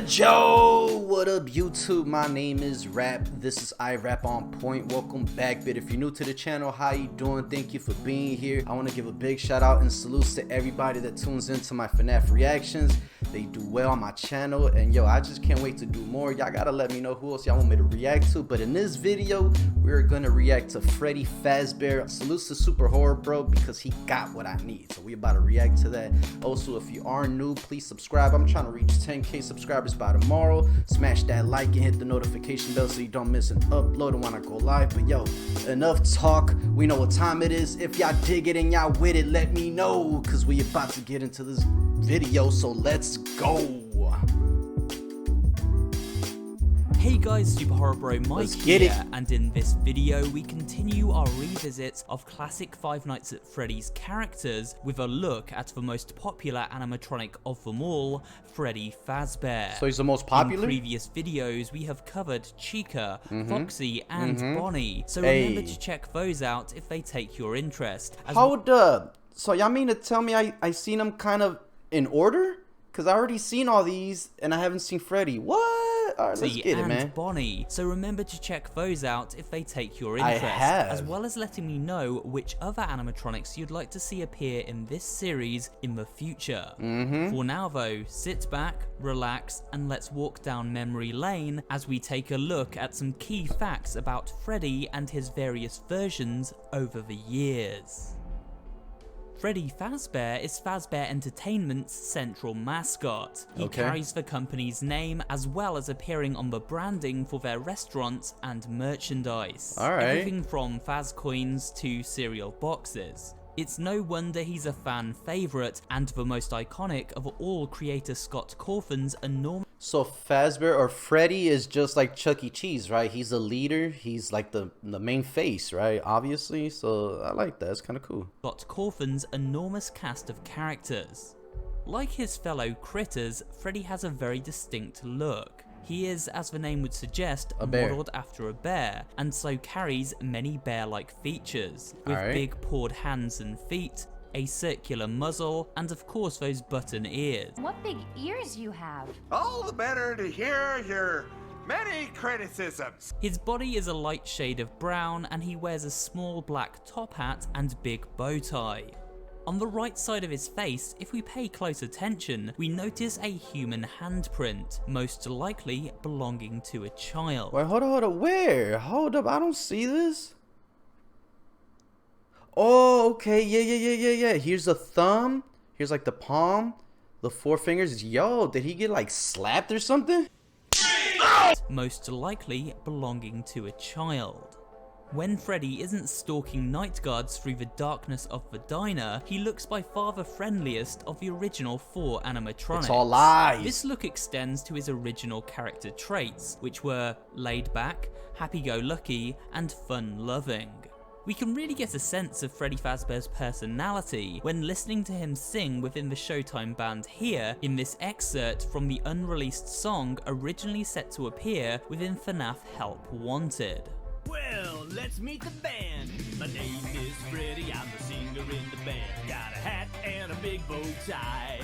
Joe, what up YouTube? My name is Raap. This is iRAAPOnPoint. Welcome back. But if you're new to the channel, how you doing? Thank you for being here. I want to give a big shout out and salutes to everybody that tunes into my FNAF reactions. They do well on my channel, and yo, I just can't wait to do more. Y'all gotta let me know who else y'all want me to react to. But in this video, we're gonna react to Freddy Fazbear. Salutes to Super Horror Bro because he got what I need. So we about to react to that. Also, if you are new, please subscribe. I'm trying to reach 10K subscribers by tomorrow. Smash that like and hit the notification bell so you don't miss an upload and when I go live. But yo, enough talk. We know what time it is. If y'all dig it and y'all with it, let me know, because we about to get into this video, so let's go. Hey guys, Super Horror Bro Mike here, and in this video we continue our revisit of classic Five Nights at Freddy's characters with a look at the most popular animatronic of them all, Freddy Fazbear. So he's the most popular? In previous videos we have covered Chica, Foxy, and Bonnie, so remember to check those out if they take your interest. Hold up, so y'all mean to tell me I seen them kind of in order? Because I already seen all these and I haven't seen Freddy. What? Alright, let's get it, man. Bonnie. So remember to check those out if they take your interest. As well as letting me know which other animatronics you'd like to see appear in this series in the future. For now though, sit back, relax, and let's walk down memory lane as we take a look at some key facts about Freddy and his various versions over the years. Freddy Fazbear is Fazbear Entertainment's central mascot. He carries the company's name as well as appearing on the branding for their restaurants and merchandise. Everything from Faz coins to cereal boxes. It's no wonder he's a fan favourite and the most iconic of all creator Scott Cawthon's enormous. So Fazbear or Freddy is just like Chuck E. Cheese, right? He's the leader. He's like the main face, right? Obviously. So I like that. It's kind of cool. Scott Cawthon's enormous cast of characters. Like his fellow critters, Freddy has a very distinct look. He is, as the name would suggest, modelled after a bear, and so carries many bear-like features, with big pawed hands and feet, a circular muzzle, and of course those button ears. What big ears you have! All the better to hear your many criticisms. His body is a light shade of brown, and he wears a small black top hat and big bow tie. On the right side of his face, if we pay close attention, we notice a human handprint, most likely belonging to a child. Wait, hold up, where? Hold up, I don't see this. Oh, okay, yeah. Here's the thumb, here's like the palm, the four fingers. Yo, did he get like slapped or something? Most likely belonging to a child. When Freddy isn't stalking night guards through the darkness of the diner, he looks by far the friendliest of the original four animatronics. It's all lies. This look extends to his original character traits, which were laid back, happy-go-lucky, and fun-loving. We can really get a sense of Freddy Fazbear's personality when listening to him sing within the Showtime band here in this excerpt from the unreleased song originally set to appear within FNAF Help Wanted. Well, let's meet the band. My name is Freddy, I'm the singer in the band. Got a hat and a big bow tie.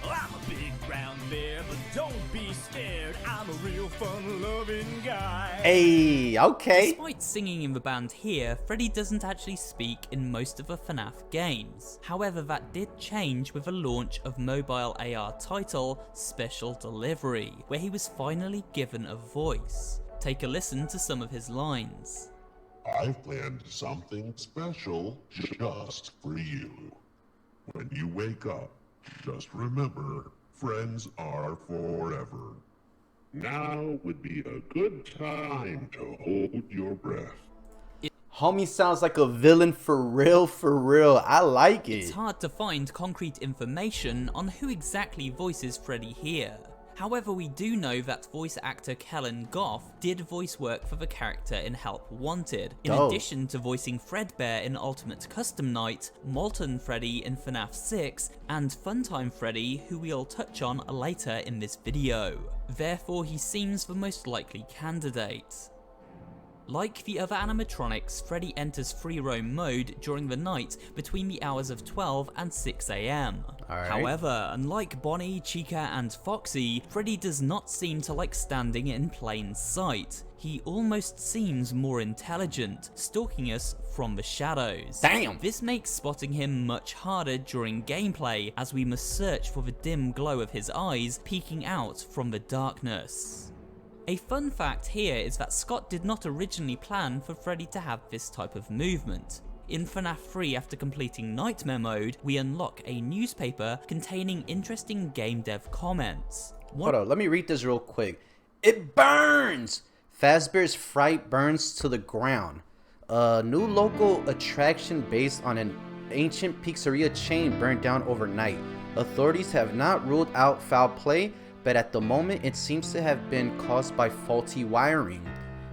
Oh, I'm a big brown bear, but don't be scared. I'm a real fun-loving guy. Hey, okay. Despite singing in the band here, Freddy doesn't actually speak in most of the FNAF games. However, that did change with the launch of mobile AR title Special Delivery, where he was finally given a voice. Take a listen to some of his lines. I've planned something special just for you. When you wake up, just remember, friends are forever. Now would be a good time to hold your breath. Homie sounds like a villain for real. I like it. It's hard to find concrete information on who exactly voices Freddy here. However, we do know that voice actor Kellen Goff did voice work for the character in Help Wanted, in addition to voicing Fredbear in Ultimate Custom Night, Molten Freddy in FNAF 6, and Funtime Freddy, who we'll touch on later in this video. Therefore, he seems the most likely candidate. Like the other animatronics, Freddy enters free roam mode during the night between the hours of 12 and 6 AM. However, unlike Bonnie, Chica and Foxy, Freddy does not seem to like standing in plain sight. He almost seems more intelligent, stalking us from the shadows. Damn! This makes spotting him much harder during gameplay, as we must search for the dim glow of his eyes peeking out from the darkness. A fun fact here is that Scott did not originally plan for Freddy to have this type of movement. In FNAF 3, after completing Nightmare mode, we unlock a newspaper containing interesting game dev comments. Hold on, let me read this real quick. It burns! Fazbear's fright burns to the ground. A new local attraction based on an ancient pizzeria chain burned down overnight. Authorities have not ruled out foul play, but at the moment it seems to have been caused by faulty wiring.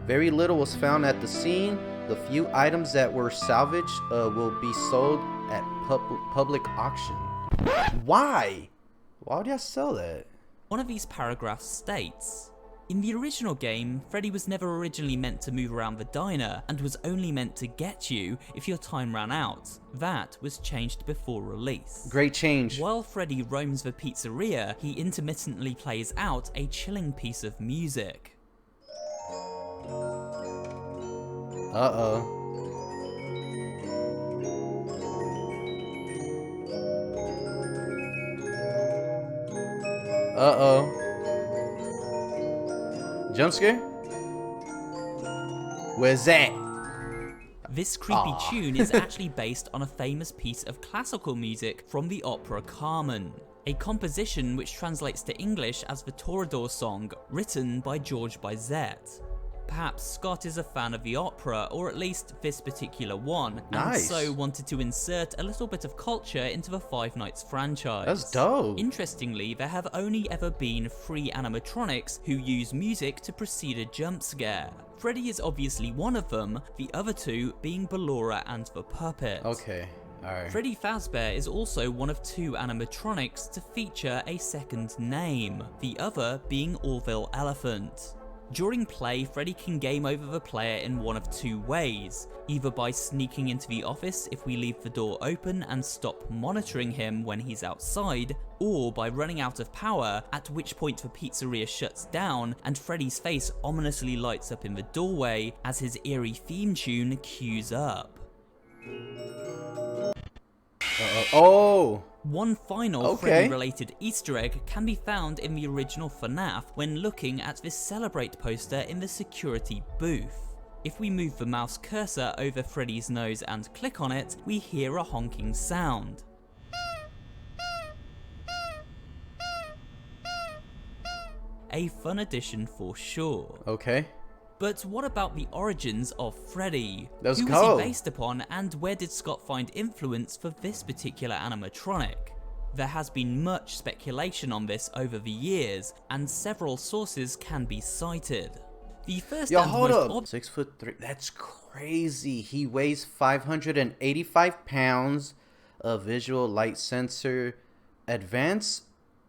Very little was found at the scene. The few items that were salvaged will be sold at public auction. Why? Why would y'all sell that? One of these paragraphs states, in the original game, Freddy was never originally meant to move around the diner and was only meant to get you if your time ran out. That was changed before release. Great change. While Freddy roams the pizzeria, he intermittently plays out a chilling piece of music. Uh-oh. Uh-oh. Jump scare? Where's that? This creepy tune is actually based on a famous piece of classical music from the opera Carmen, a composition which translates to English as the Toreador song, written by George Bizet. Perhaps Scott is a fan of the opera, or at least this particular one, and so wanted to insert a little bit of culture into the Five Nights franchise. That's dope. Interestingly, there have only ever been 3 animatronics who use music to precede a jump scare. Freddy is obviously one of them, the other 2 being Ballora and the puppet. Okay. Alright. Freddy Fazbear is also one of 2 animatronics to feature a second name, the other being Orville Elephant. During play, Freddy can game over the player in one of 2 ways, either by sneaking into the office if we leave the door open and stop monitoring him when he's outside, or by running out of power, at which point the pizzeria shuts down and Freddy's face ominously lights up in the doorway as his eerie theme tune cues up. Oh! One final Freddy-related Easter egg can be found in the original FNAF when looking at this Celebrate poster in the security booth. If we move the mouse cursor over Freddy's nose and click on it, we hear a honking sound. A fun addition for sure. Okay. But what about the origins of Freddy? Let's Who go. was he based upon, and where did Scott find influence for this particular animatronic? There has been much speculation on this over the years, and several sources can be cited. The first and hold most up. 6'3". That's crazy. He weighs 585 pounds. A visual light sensor, advanced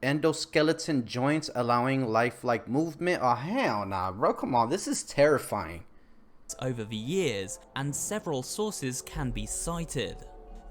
endoskeleton joints allowing lifelike movement. Oh hell nah, bro, come on, this is terrifying. Over the years, and several sources can be cited.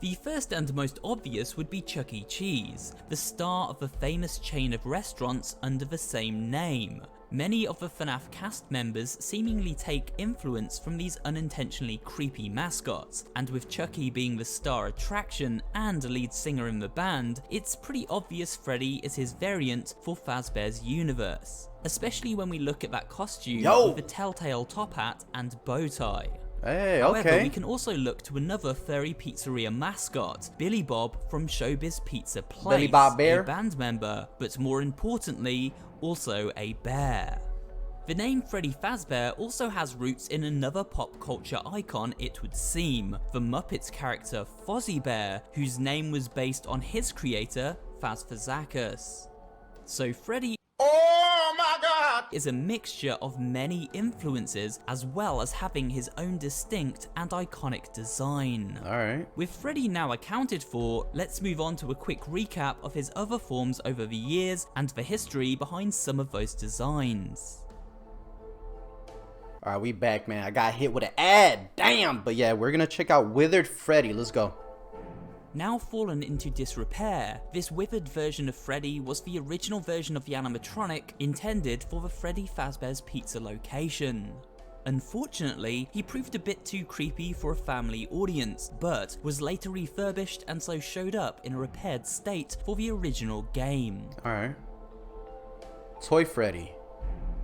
The first and most obvious would be Chuck E. Cheese, the star of the famous chain of restaurants under the same name. Many of the FNAF cast members seemingly take influence from these unintentionally creepy mascots, and with Chucky being the star attraction and a lead singer in the band, it's pretty obvious Freddy is his variant for Fazbear's universe, especially when we look at that costume with the telltale top hat and bow tie. Hey, However, we can also look to another furry pizzeria mascot, Billy Bob from Showbiz Pizza Place, Billy Bob Bear, a band member, but more importantly, also a bear. The name Freddy Fazbear also has roots in another pop culture icon, it would seem, the Muppets character Fozzie Bear, whose name was based on his creator, Fazfazakis. So Freddy is a mixture of many influences, as well as having his own distinct and iconic design. Alright. With Freddy now accounted for, let's move on to a quick recap of his other forms over the years and the history behind some of those designs. All right, we back, man. I got hit with an ad. Damn. But yeah, we're gonna check out Withered Freddy. Let's go. Now fallen into disrepair, this withered version of Freddy was the original version of the animatronic intended for the Freddy Fazbear's Pizza location. Unfortunately, he proved a bit too creepy for a family audience, but was later refurbished and so showed up in a repaired state for the original game. Alright. Toy Freddy.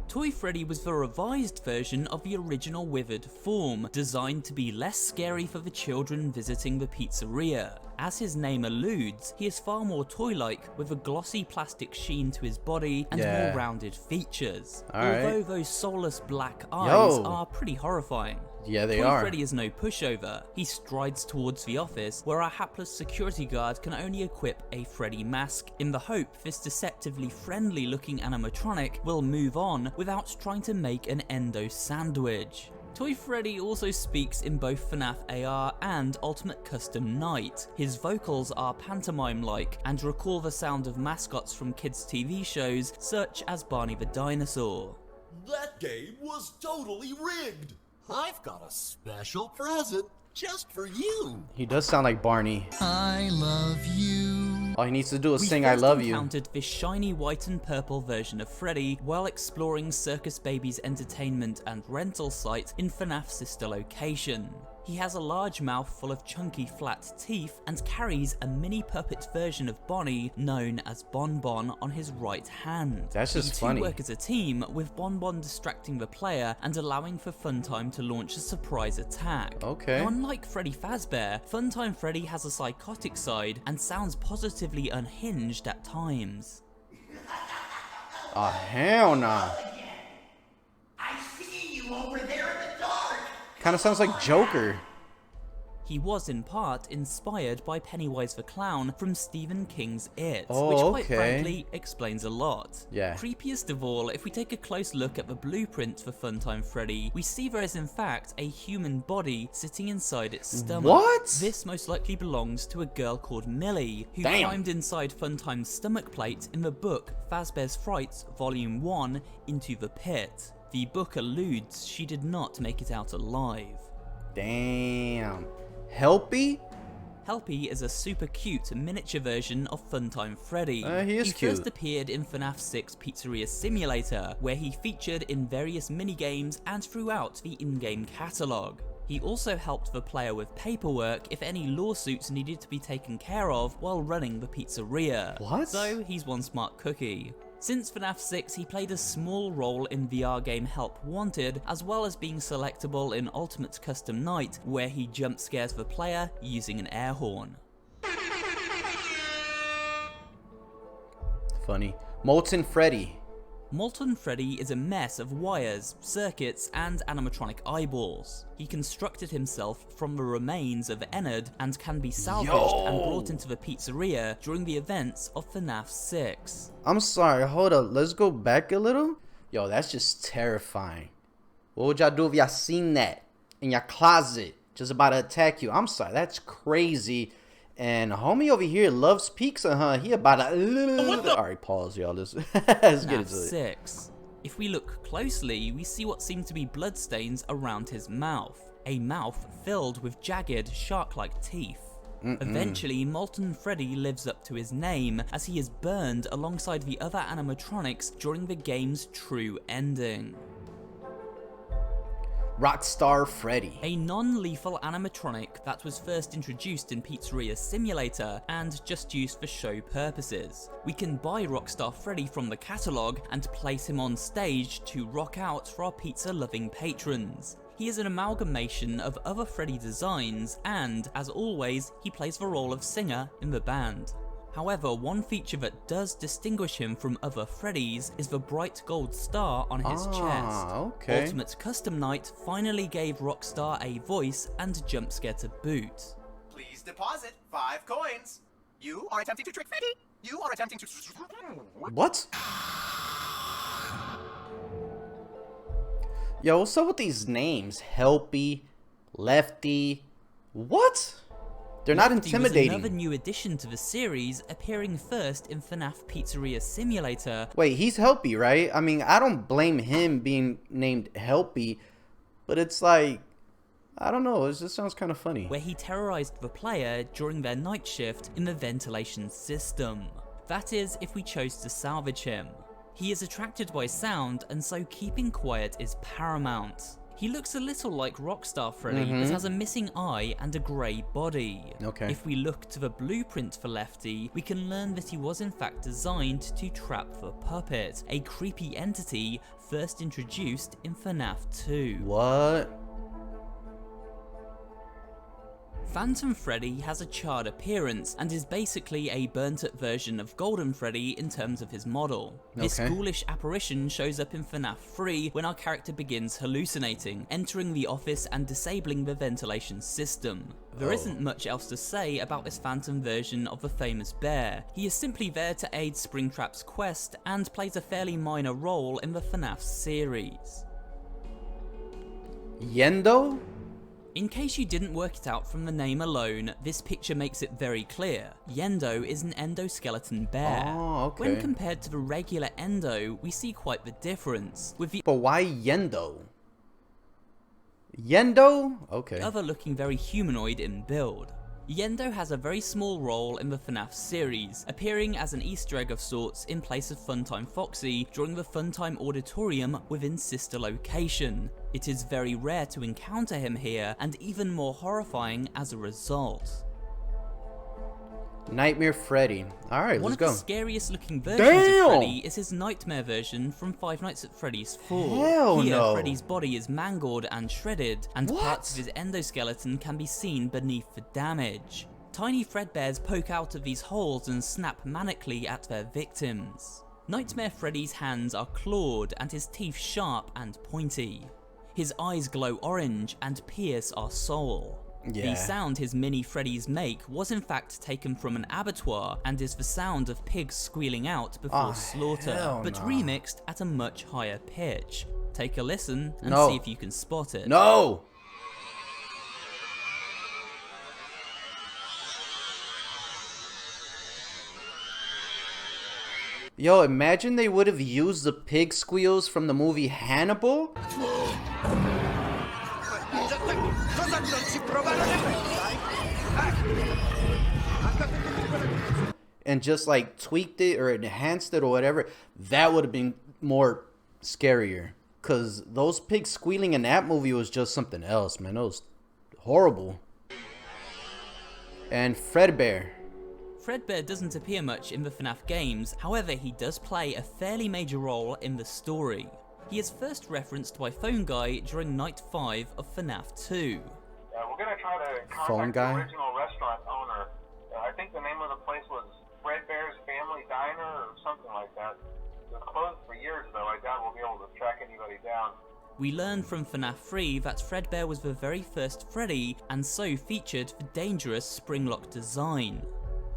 Toy Freddy was the revised version of the original withered form, designed to be less scary for the children visiting the pizzeria. As his name alludes, he is far more toy-like, with a glossy plastic sheen to his body and more rounded features. Although those soulless black eyes are pretty horrifying. Yeah, they Toy are. Freddy is no pushover. He strides towards the office, where our hapless security guard can only equip a Freddy mask, in the hope this deceptively friendly-looking animatronic will move on without trying to make an endo sandwich. Toy Freddy also speaks in both FNAF AR and Ultimate Custom Night. His vocals are pantomime-like and recall the sound of mascots from kids' TV shows such as Barney the Dinosaur. That game was totally rigged! I've got a special present just for you! He does sound like Barney. I love you. All he needs to do is sing I love you. We first encountered this shiny white and purple version of Freddy while exploring Circus Baby's entertainment and rental site in FNAF's sister location. He has a large mouth full of chunky flat teeth and carries a mini puppet version of Bonnie known as Bon Bon on his right hand. That's just funny. The two work as a team, with Bon Bon distracting the player and allowing for Funtime to launch a surprise attack. Okay. Now, unlike Freddy Fazbear, Funtime Freddy has a psychotic side and sounds positively unhinged at times. Oh, hell nah. I see you over there in the dark. Kind of sounds like Joker. He was in part inspired by Pennywise the Clown from Stephen King's It, Oh, which quite okay. frankly explains a lot. Yeah. Creepiest of all, if we take a close look at the blueprint for Funtime Freddy, we see there is in fact a human body sitting inside its stomach. What? This most likely belongs to a girl called Millie, who climbed inside Funtime's stomach plate in the book Fazbear's Frights Volume 1, Into the Pit. The book alludes she did not make it out alive. Damn. Helpy? Helpy is a super cute miniature version of Funtime Freddy. He is cute. He first appeared in FNAF 6 Pizzeria Simulator, where he featured in various minigames and throughout the in-game catalogue. He also helped the player with paperwork if any lawsuits needed to be taken care of while running the pizzeria. What? So he's one smart cookie. Since FNAF 6, he played a small role in VR game Help Wanted, as well as being selectable in Ultimate Custom Night, where he jump scares the player using an air horn. Funny. Molten Freddy. Molten Freddy is a mess of wires, circuits, and animatronic eyeballs. He constructed himself from the remains of Ennard and can be salvaged and brought into the pizzeria during the events of FNAF 6. I'm sorry, hold up. Let's go back a little. Yo, that's just terrifying. What would y'all do if y'all seen that in your closet just about to attack you? I'm sorry, that's crazy. And homie over here loves pizza, huh? He about to... Alright, pause, y'all. Let's get into it. 6. If we look closely, we see what seem to be bloodstains around his mouth. A mouth filled with jagged, shark-like teeth. Eventually, Molten Freddy lives up to his name, as he is burned alongside the other animatronics during the game's true ending. Rockstar Freddy. A non-lethal animatronic that was first introduced in Pizzeria Simulator and just used for show purposes. We can buy Rockstar Freddy from the catalogue and place him on stage to rock out for our pizza-loving patrons. He is an amalgamation of other Freddy designs and, as always, he plays the role of singer in the band. However, one feature that does distinguish him from other Freddys is the bright gold star on his chest. Okay. Ultimate Custom Night finally gave Rockstar a voice and jump scare to boot. Please deposit 5 coins. You are attempting to trick Freddy. You are attempting to... What? Yo, what's up with these names? Helpy, Lefty, what? They're not intimidating. Was another new addition to the series, appearing first in FNAF Pizzeria Simulator. Wait, he's Helpy, right? I mean, I don't blame him being named Helpy, But it's like, I don't know, it just sounds kind of funny. Where he terrorized the player during their night shift in the ventilation system. That is, if we chose to salvage him. He is attracted by sound, and so keeping quiet is paramount. He looks a little like Rockstar Freddy, but has a missing eye and a grey body. Okay. If we look to the blueprint for Lefty, we can learn that he was in fact designed to trap the puppet, a creepy entity first introduced in FNAF 2. What? Phantom Freddy has a charred appearance and is basically a burnt-up version of Golden Freddy in terms of his model. This ghoulish apparition shows up in FNAF 3 when our character begins hallucinating, entering the office and disabling the ventilation system. There isn't much else to say about this phantom version of the famous bear. He is simply there to aid Springtrap's quest and plays a fairly minor role in the FNAF series. Yendo? In case you didn't work it out from the name alone, this picture makes it very clear. Yendo is an endoskeleton bear. Oh, okay. When compared to the regular Endo, we see quite the difference. With the But why Yendo? Yendo? Okay. other looking very humanoid in build. Yendo has a very small role in the FNAF series, appearing as an Easter egg of sorts in place of Funtime Foxy during the Funtime Auditorium within Sister Location. It is very rare to encounter him here, and even more horrifying as a result. Nightmare Freddy. Alright, One let's of go. the scariest looking versions of Freddy is his nightmare version from Five Nights at Freddy's 4. Hell Here, no. Freddy's body is mangled and shredded, and What? parts of his endoskeleton can be seen beneath the damage. Tiny Fredbears poke out of these holes and snap manically at their victims. Nightmare Freddy's hands are clawed and his teeth sharp and pointy. His eyes glow orange and pierce our soul. Yeah. The sound his mini Freddys make was in fact taken from an abattoir and is the sound of pigs squealing out before slaughter, hell but no. remixed at a much higher pitch. Take a listen and No. see if you can spot it. No! Yo, imagine they would have used the pig squeals from the movie Hannibal and just like tweaked it or enhanced it or whatever. That would have been more scarier, because those pigs squealing in that movie was just something else, man. It was horrible. And Fredbear. Fredbear doesn't appear much in the FNAF games, however he does play a fairly major role in the story. He is first referenced by Phone Guy during Night 5 of FNAF 2. We're going to try to Phone contact Guy? the original restaurant owner. I think the name of the place was Fredbear's Family Diner or something like that. It was closed for years, though. I doubt we'll be able to track anybody down. We learned from FNAF 3 that Fredbear was the very first Freddy, and so featured the dangerous springlock design.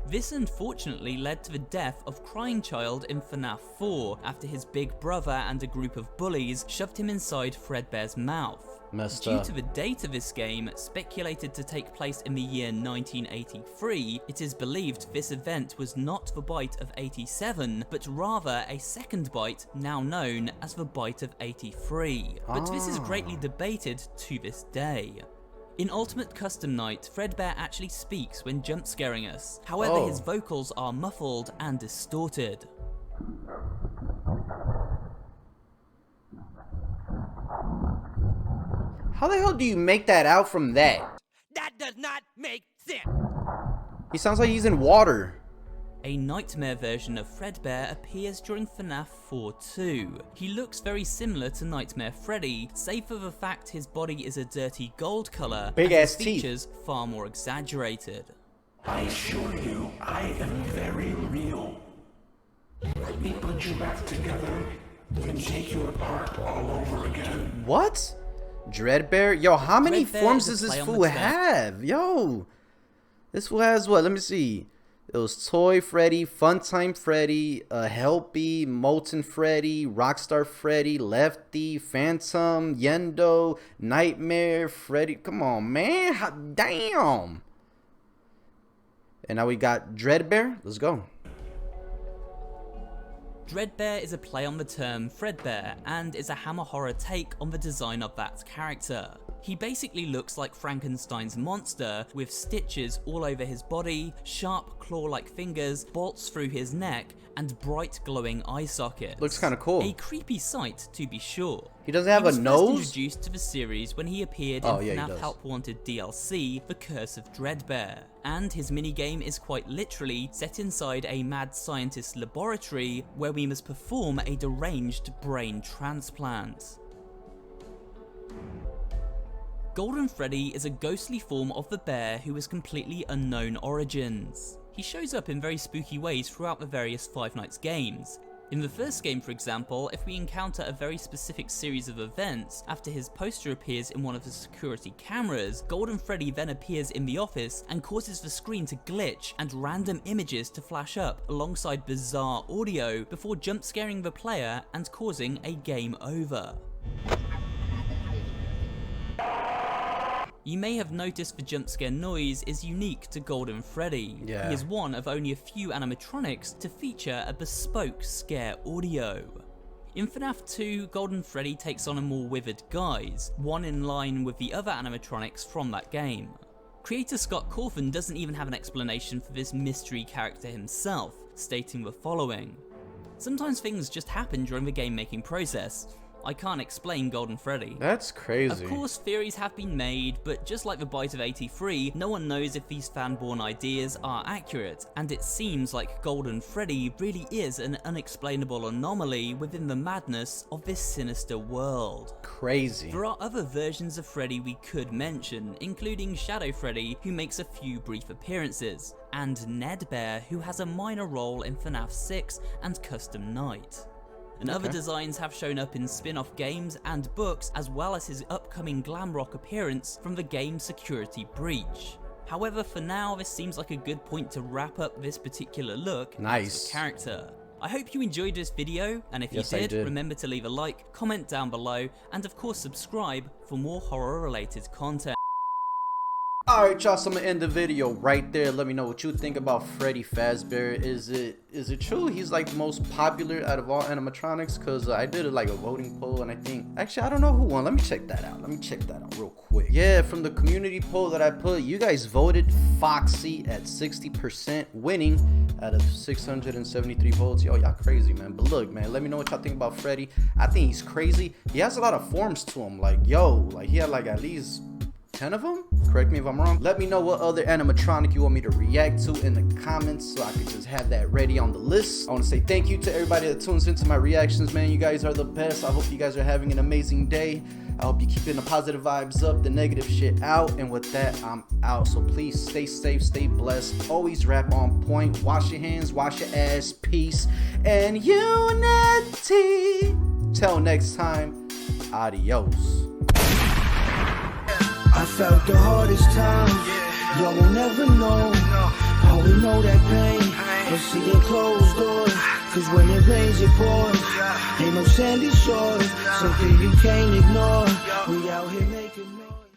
This unfortunately led to the death of Crying Child in FNAF 4 after his big brother and a group of bullies shoved him inside Fredbear's mouth. Messed Due up. to the date of this game, speculated to take place in the year 1983, it is believed this event was not the bite of 87, but rather a second bite now known as the bite of 83. But this is greatly debated to this day. In Ultimate Custom Night, Fredbear actually speaks when jump scaring us. However, his vocals are muffled and distorted. How the hell do you make that out from that? That does not make sense. He sounds like he's in water. A nightmare version of Fredbear appears during FNAF 4 too. He looks very similar to Nightmare Freddy, save for the fact his body is a dirty gold colour Big and ass his teeth. features far more exaggerated. I assure you, I am very real. Let me put you back together, then take you apart all over again. What? Dreadbear? Yo, how many Dreadbear forms is does a this play on fool the term. have? Yo, this fool has what? Let me see. It was Toy Freddy, Funtime Freddy, Helpy, Molten Freddy, Rockstar Freddy, Lefty, Phantom, Yendo, Nightmare Freddy. Come on, man. Damn. And now we got Dreadbear. Let's go. Dreadbear is a play on the term Fredbear and is a Hammer horror take on the design of that character. He basically looks like Frankenstein's monster with stitches all over his body, sharp claw-like fingers, bolts through his neck, and bright glowing eye sockets. Looks kind of cool. A creepy sight, to be sure. He doesn't have a nose? He was first introduced to the series when he appeared in FNAF Help Wanted DLC, The Curse of Dreadbear. And his minigame is quite literally set inside a mad scientist's laboratory where we must perform a deranged brain transplant. Golden Freddy is a ghostly form of the bear who has completely unknown origins. He shows up in very spooky ways throughout the various Five Nights games. In the first game, for example, if we encounter a very specific series of events, after his poster appears in one of the security cameras, Golden Freddy then appears in the office and causes the screen to glitch and random images to flash up alongside bizarre audio before jump scaring the player and causing a game over. You may have noticed the jump scare noise is unique to Golden Freddy. He is one of only a few animatronics to feature a bespoke scare audio. In FNAF 2, Golden Freddy takes on a more withered guise, one in line with the other animatronics from that game. Creator Scott Cawthon doesn't even have an explanation for this mystery character himself, stating the following: "Sometimes things just happen during the game making process. I can't explain Golden Freddy." That's crazy. Of course, theories have been made, but just like the Bite of 83, no one knows if these fan-born ideas are accurate, and it seems like Golden Freddy really is an unexplainable anomaly within the madness of this sinister world. Crazy. There are other versions of Freddy we could mention, including Shadow Freddy, who makes a few brief appearances, and Nedbear, who has a minor role in FNAF 6 and Custom Night. And other designs have shown up in spin-off games and books, as well as his upcoming glam rock appearance from the game Security Breach. However, for now, this seems like a good point to wrap up this particular look at the character. I hope you enjoyed this video, and if you did, remember to leave a like, comment down below, and of course subscribe for more horror-related content. Alright y'all, so I'm gonna end the video right there. Let me know what you think about Freddy Fazbear. Is it true he's like the most popular out of all animatronics? Cause I did like a voting poll and I think, actually I don't know who won. Let me check that out. Real quick. Yeah, from the community poll that I put, you guys voted Foxy at 60% winning out of 673 votes. Yo, y'all crazy, man. But look, man, let me know what y'all think about Freddy. I think he's crazy. He has a lot of forms to him. Like, yo, like he had like at least 10 of them? Correct me if I'm wrong. Let me know what other animatronic you want me to react to in the comments so I can just have that ready on the list. I want to say thank you to everybody that tunes into my reactions, man. You guys are the best. I hope you guys are having an amazing day. I hope you're keeping the positive vibes up, the negative shit out. And with that, I'm out. So please stay safe, stay blessed. Always rap on point. Wash your hands, wash your ass. Peace and unity. Till next time, adios. I felt the hardest time, y'all will never know how we know that pain, but seeing closed doors, cause when it rains it pours, ain't no sandy shores, something you can't ignore, we out here making noise.